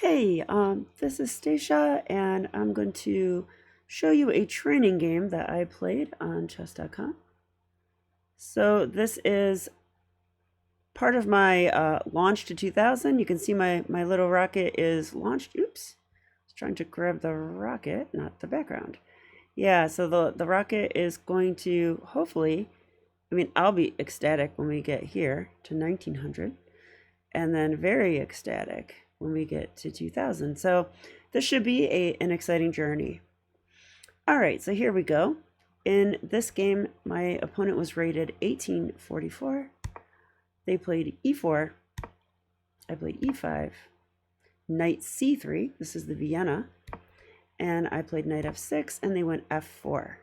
Hey, this is Stacia, and I'm going to show you a training game that I played on chess.com. So this is part of my launch to 2000. You can see my little rocket is launched. Oops, I was trying to grab the rocket, not the background. Yeah, so the rocket is going to hopefully, I'll be ecstatic when we get here to 1900. And then very ecstatic when we get to 2000. So this should be an exciting journey. All right, so here we go. In this game, my opponent was rated 1844. They played e4. I played e5. Knight c3. This is the Vienna. And I played knight f6, and they went f4.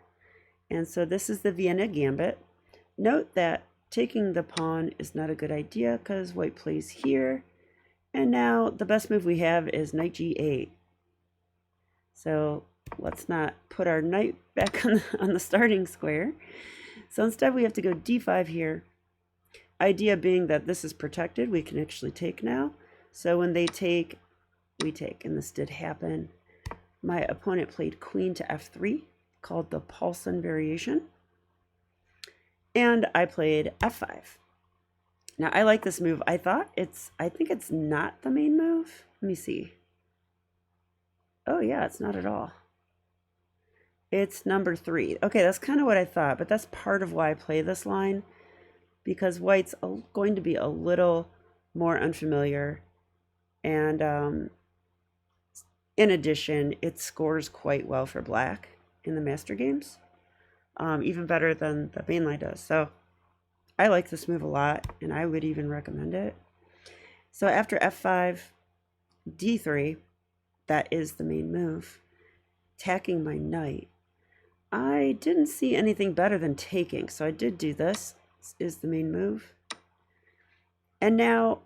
And so this is the Vienna Gambit. Note that taking the pawn is not a good idea because white plays here. And now the best move we have is knight g8. So let's not put our knight back on the starting square. So instead we have to go d5 here. Idea being that this is protected. We can actually take now. So when they take, we take. And this did happen. My opponent played queen to f3, called the Paulson variation. And I played f5. Now I like this move. I think it's not the main move. Let me see. Oh yeah, it's not at all. It's number 3. Okay, that's kind of what I thought, but that's part of why I play this line, because white's going to be a little more unfamiliar. And in addition, it scores quite well for black in the master games, even better than the main line does. So I like this move a lot, and I would even recommend it. So after f5, d3, that is the main move, attacking my knight. I didn't see anything better than taking, so I did do this. This is the main move. And now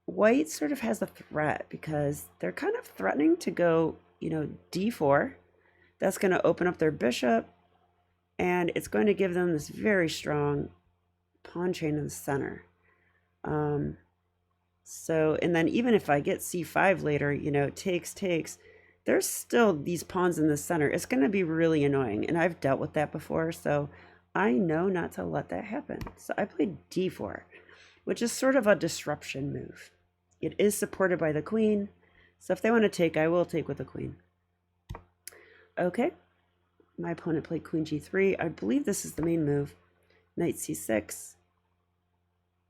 white sort of has a threat because they're kind of threatening to go, d4. That's going to open up their bishop, and it's going to give them this very strong pawn chain in the center. And then even if I get c5 later, takes, there's still these pawns in the center. It's going to be really annoying, and I've dealt with that before, so I know not to let that happen. So I played d4, which is sort of a disruption move. It is supported by the queen, so if they want to take, I will take with the queen. Okay, my opponent played queen g3. I believe this is the main move. Knight c6.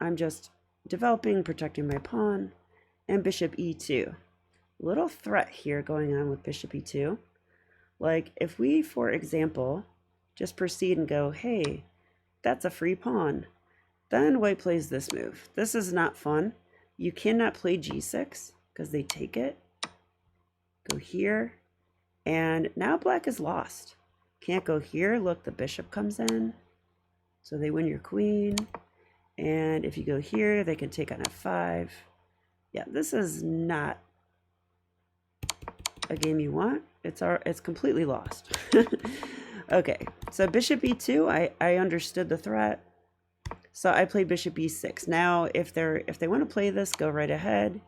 I'm just developing, protecting my pawn, and bishop e2. Little threat here going on with bishop e2. Like if we, for example, just proceed and go, hey, that's a free pawn, then white plays this move. This is not fun. You cannot play g6 because they take it. Go here, and now black is lost. Can't go here. Look, the bishop comes in, so they win your queen. And if you go here, they can take on f5. Yeah, this is not a game you want. It's completely lost. Okay, so bishop e2, I understood the threat. So I played bishop e6. Now, if they want to play this, go right ahead.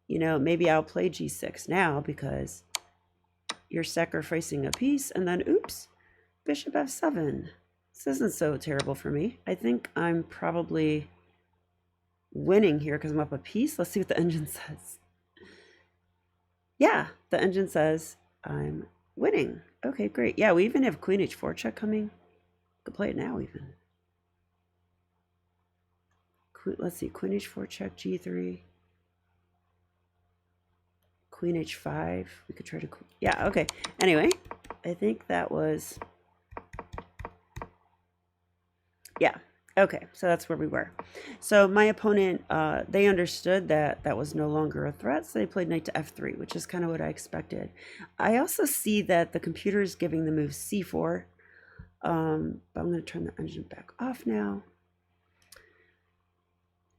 Maybe I'll play g6 now because you're sacrificing a piece, and then oops, bishop f7. This isn't so terrible for me. I think I'm probably winning here because I'm up a piece. Let's see what the engine says. Yeah, the engine says I'm winning. Okay, great. Yeah, we even have queen h4 check coming. Could play it now even. Let's see, queen h4 check, g3. Queen h5. We could try to... Yeah, okay. Anyway, I think that was... Yeah, okay, so that's where we were. So my opponent, they understood that that was no longer a threat, so they played knight to f3, which is kind of what I expected. I also see that the computer is giving the move c4, but I'm going to turn the engine back off now.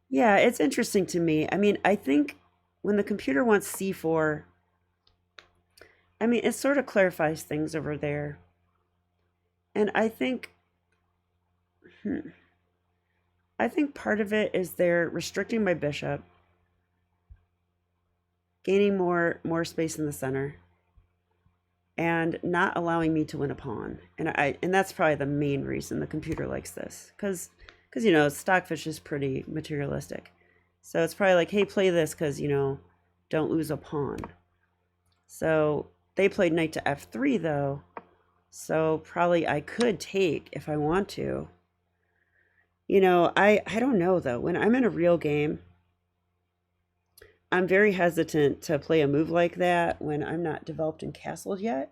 Yeah, it's interesting to me. I think when the computer wants c4, it sort of clarifies things over there. And I think part of it is they're restricting my bishop. gaining more space in the center, and not allowing me to win a pawn. And that's probably the main reason the computer likes this, because you know, Stockfish is pretty materialistic. So it's probably like, hey, play this because, you know, don't lose a pawn. So they played knight to f3 though. So probably I could take if I want to. You know, I don't know though. When I'm in a real game, I'm very hesitant to play a move like that when I'm not developed and castled yet.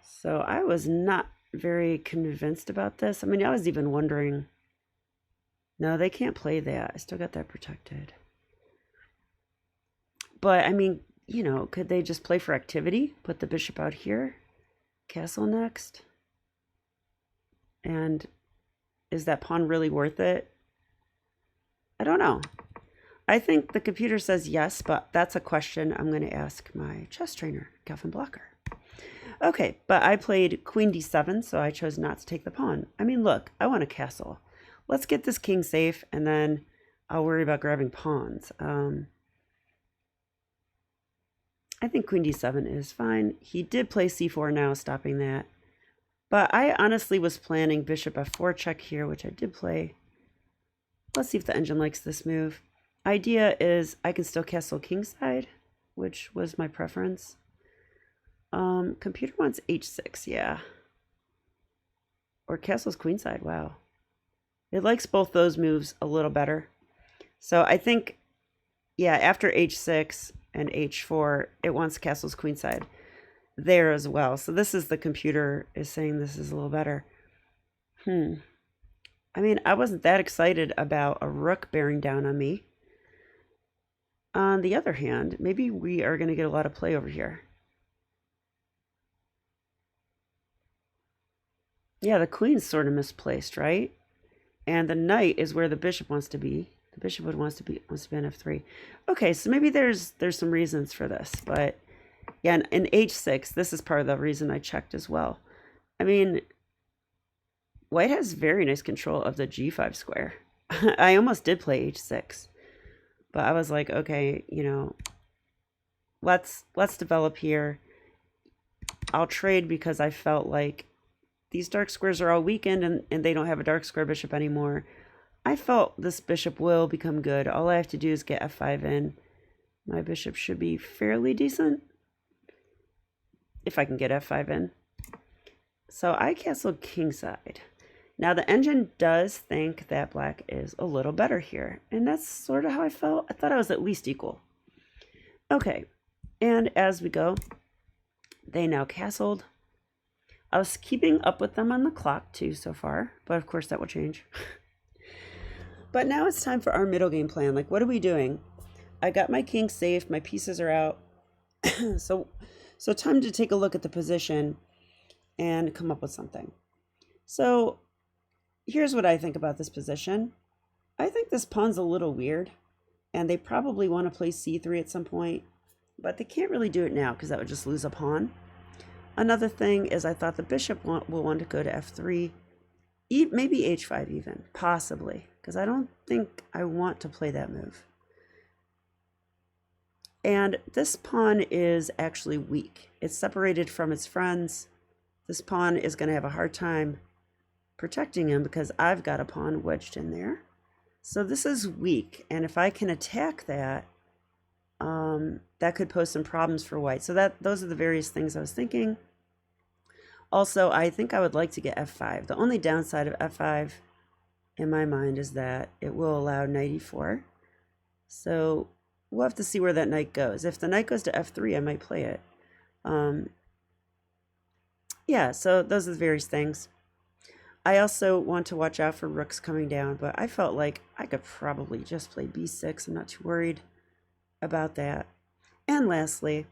So I was not very convinced about this. I mean, I was even wondering, no, they can't play that. I still got that protected. But I mean, you know, could they just play for activity? Put the bishop out here, castle next? And is that pawn really worth it? I don't know. I think the computer says yes, but that's a question I'm going to ask my chess trainer, Kelvin Blocker. Okay, but I played queen d7, so I chose not to take the pawn. I mean, look, I want a castle. Let's get this king safe, and then I'll worry about grabbing pawns. I think queen d7 is fine. He did play c4 now, stopping that. But I honestly was planning bishop f4 check here, which I did play. Let's see if the engine likes this move. Idea is I can still castle kingside, which was my preference. Computer wants h6, yeah. Or castles queenside, wow. It likes both those moves a little better. So I think, yeah, after h6 and h4, it wants castles queenside there as well. So this is the computer is saying this is a little better. I mean, I wasn't that excited about a rook bearing down on me. On the other hand, maybe we are going to get a lot of play over here. Yeah, the queen's sort of misplaced, right? And the knight is where the bishop wants to be. The bishop wants to be on f3. Okay, so maybe there's some reasons for this, but yeah, in h6, this is part of the reason I checked as well. I mean, white has very nice control of the g5 square. I almost did play h6, but I was like, okay, you know, let's develop here. I'll trade because I felt like these dark squares are all weakened and they don't have a dark square bishop anymore. I felt this bishop will become good. All I have to do is get f5 in. My bishop should be fairly decent if I can get f5 in. So I castled kingside. Now the engine does think that black is a little better here, and that's sort of how I felt. I thought I was at least equal. Okay, and as we go, they now castled. I was keeping up with them on the clock too so far, but of course that will change. But now it's time for our middle game plan. Like, what are we doing? I got my king safe, my pieces are out. so time to take a look at the position and come up with something. So here's what I think about this position. I think this pawn's a little weird, and they probably want to play c3 at some point, but they can't really do it now because that would just lose a pawn. Another thing is I thought the bishop will want to go to f3, maybe h5 even, possibly, because I don't think I want to play that move. And this pawn is actually weak. It's separated from its friends. This pawn is going to have a hard time protecting him because I've got a pawn wedged in there. So this is weak, and if I can attack that, that could pose some problems for white. So those are the various things I was thinking. Also, I think I would like to get f5. The only downside of f5 in my mind is that it will allow knight e4. So we'll have to see where that knight goes. If the knight goes to f3, I might play it. Yeah, so those are the various things. I also want to watch out for rooks coming down, but I felt like I could probably just play b6. I'm not too worried about that. And lastly,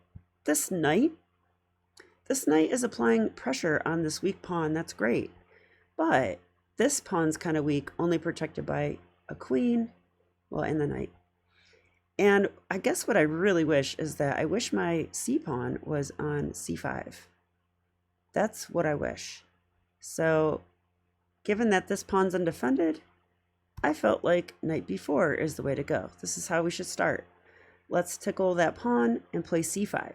this knight is applying pressure on this weak pawn. That's great. But this pawn's kind of weak, only protected by a queen, well, and the knight. And I guess what I really wish is that I wish my c pawn was on c5. That's what I wish. So given that this pawn's undefended, I felt like knight b4 is the way to go. This is how we should start. Let's tickle that pawn and play c5.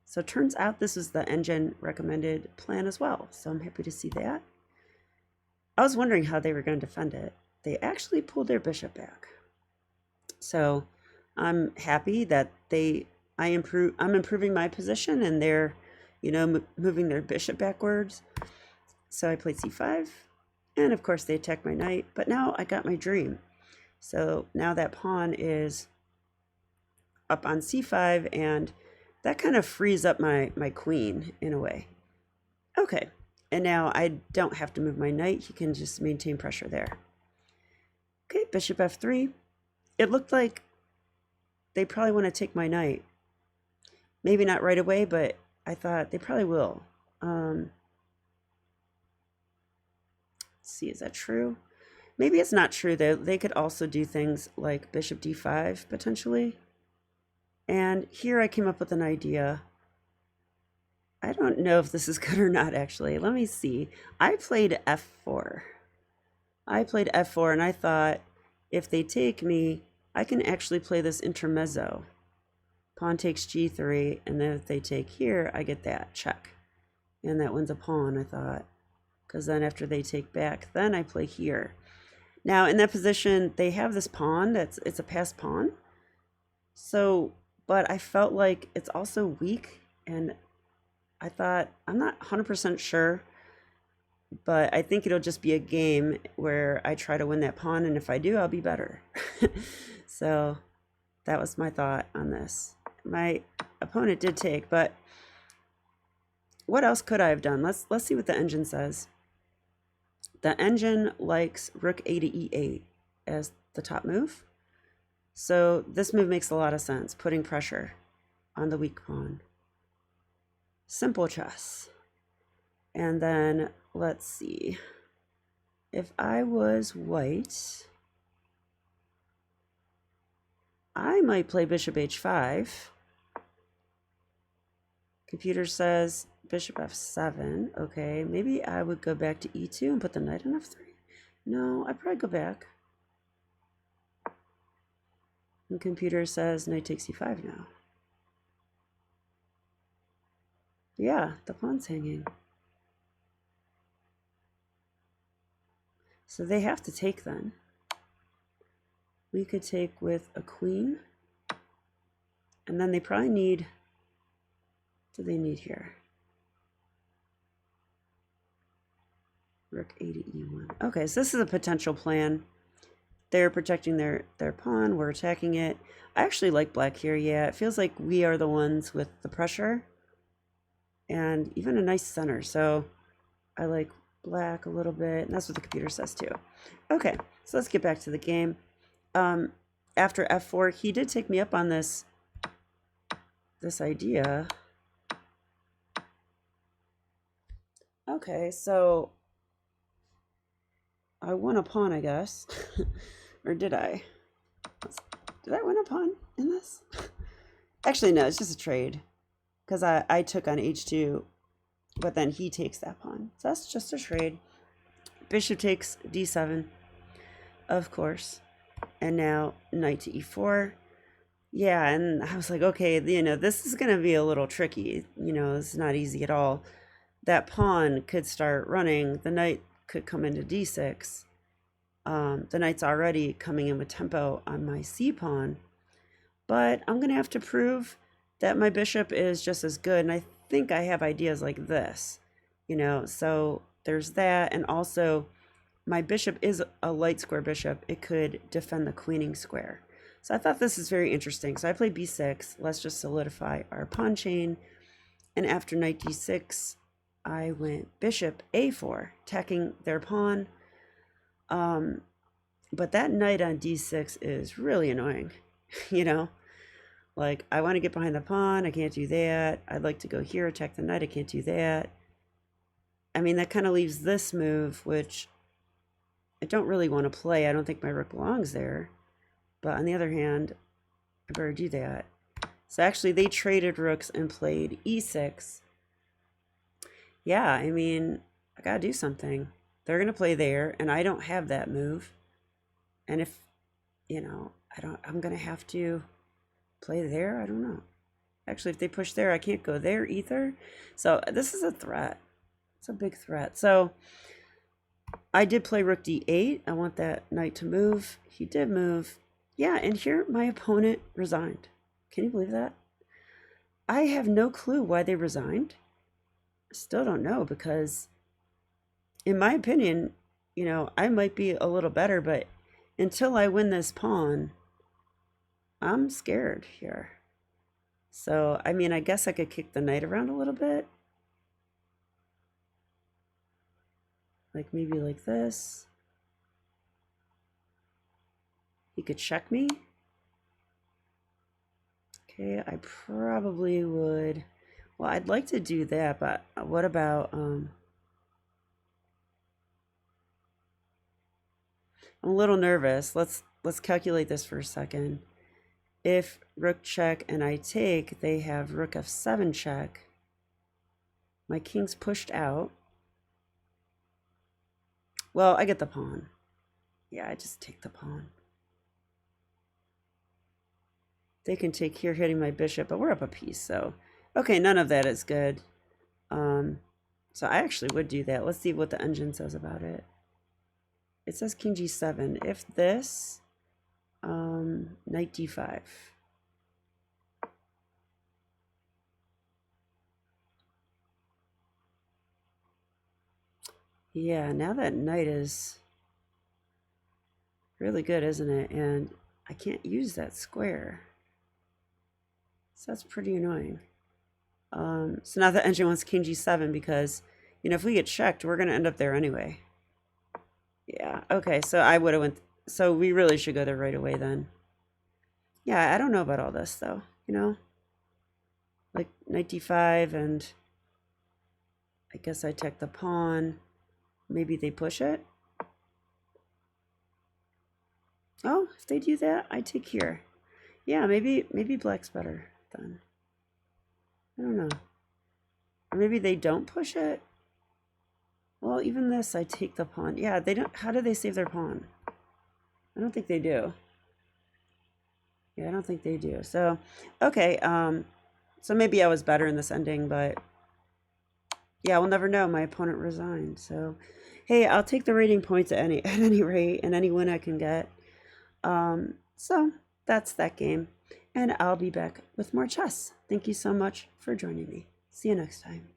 So it turns out this is the engine recommended plan as well. So I'm happy to see that. I was wondering how they were going to defend it. They actually pulled their bishop back. So I'm happy that I'm improving my position and they're, moving their bishop backwards. So I played c5, and of course they attacked my knight, but now I got my dream. So now that pawn is up on c5, and that kind of frees up my queen in a way. Okay, and now I don't have to move my knight. He can just maintain pressure there. Okay, bishop f3. It looked like they probably want to take my knight. Maybe not right away, but I thought they probably will. Let's see, is that true? Maybe it's not true. They could also do things like bishop d5 potentially. And here I came up with an idea. I don't know if this is good or not, actually. Let me see. I played f4. And I thought if they take me, I can actually play this intermezzo. Pawn takes g3, and then if they take here, I get that check. And that wins a pawn, I thought. Because then after they take back, then I play here. Now, in that position, they have this pawn. It's a passed pawn. So, but I felt like it's also weak, and I thought, I'm not 100% sure, but I think it'll just be a game where I try to win that pawn, and if I do, I'll be better. So that was my thought on this. My opponent did take, but what else could I have done? Let's see what the engine says. The engine likes rook a to e8 as the top move. So this move makes a lot of sense, putting pressure on the weak pawn. Simple chess. And then let's see. If I was white, I might play bishop h5. Computer says bishop f7. Okay, maybe I would go back to e2 and put the knight on f3. No, I'd probably go back. And computer says knight takes e5 now. Yeah, the pawn's hanging. So they have to take then. We could take with a queen. And then they probably need, what do they need here? Rook a to e1. Okay, so this is a potential plan. They're protecting their pawn. We're attacking it. I actually like black here. Yeah, it feels like we are the ones with the pressure. And even a nice center. So I like black a little bit. And that's what the computer says too. Okay, so let's get back to the game. After f4, he did take me up on this idea. Okay, so I won a pawn, I guess. Or did I? Did I win a pawn in this? Actually, no, it's just a trade. Because I took on h2, but then he takes that pawn. So that's just a trade. Bishop takes d7, of course. And now knight to e4. Yeah, and I was like, okay, this is going to be a little tricky. It's not easy at all. That pawn could start running. The knight could come into d6. The knight's already coming in with tempo on my c pawn. But I'm going to have to prove that my bishop is just as good. And I think I have ideas like this, so there's that. And also my bishop is a light square bishop. It could defend the queening square. So I thought this is very interesting. So I played b6. Let's just solidify our pawn chain. And after knight d6, I went bishop a4, attacking their pawn. But that knight on d6 is really annoying, Like, I want to get behind the pawn. I can't do that. I'd like to go here, attack the knight. I can't do that. I mean, that kind of leaves this move, which I don't really want to play. I don't think my rook belongs there. But on the other hand, I better do that. So actually, they traded rooks and played e6. Yeah, I mean, I got to do something. They're going to play there, and I don't have that move. And if, you know, I'm going to have to play there. I don't know. Actually, if they push there, I can't go there either. So this is a threat. It's a big threat. So I did play rook d8. I want that knight to move. He did move. Yeah, and here my opponent resigned. Can you believe that? I have no clue why they resigned. Still don't know, because in my opinion, you know, I might be a little better, but until I win this pawn, I'm scared here. So, I mean, I guess I could kick the knight around a little bit. Like maybe like this. He could check me. Okay, I probably would. Well, I'd like to do that, but what about I'm a little nervous. Let's calculate this for a second. If rook check and I take, they have rook f7 check. My king's pushed out. Well, I get the pawn. Yeah, I just take the pawn. They can take here, hitting my bishop, but we're up a piece, so okay, none of that is good. So I actually would do that. Let's see what the engine says about it. It says king g7. If this, knight d5. Yeah, now that knight is really good, isn't it? And I can't use that square. So that's pretty annoying. So now the engine wants king g7 because, you know, if we get checked, we're going to end up there anyway. Yeah, okay, so I would have went, so we really should go there right away then. Yeah, I don't know about all this though, you know? Like knight d5, and I guess I take the pawn. Maybe they push it. Oh, if they do that, I take here. Yeah, maybe black's better then. I don't know. Or maybe they don't push it. Well, even this, I take the pawn. Yeah, they don't. How do they save their pawn? I don't think they do. Yeah, I don't think they do. So, okay. So maybe I was better in this ending, but yeah, we'll never know. My opponent resigned. So, hey, I'll take the rating points at any rate, and any win I can get. So that's that game, and I'll be back with more chess. Thank you so much for joining me. See you next time.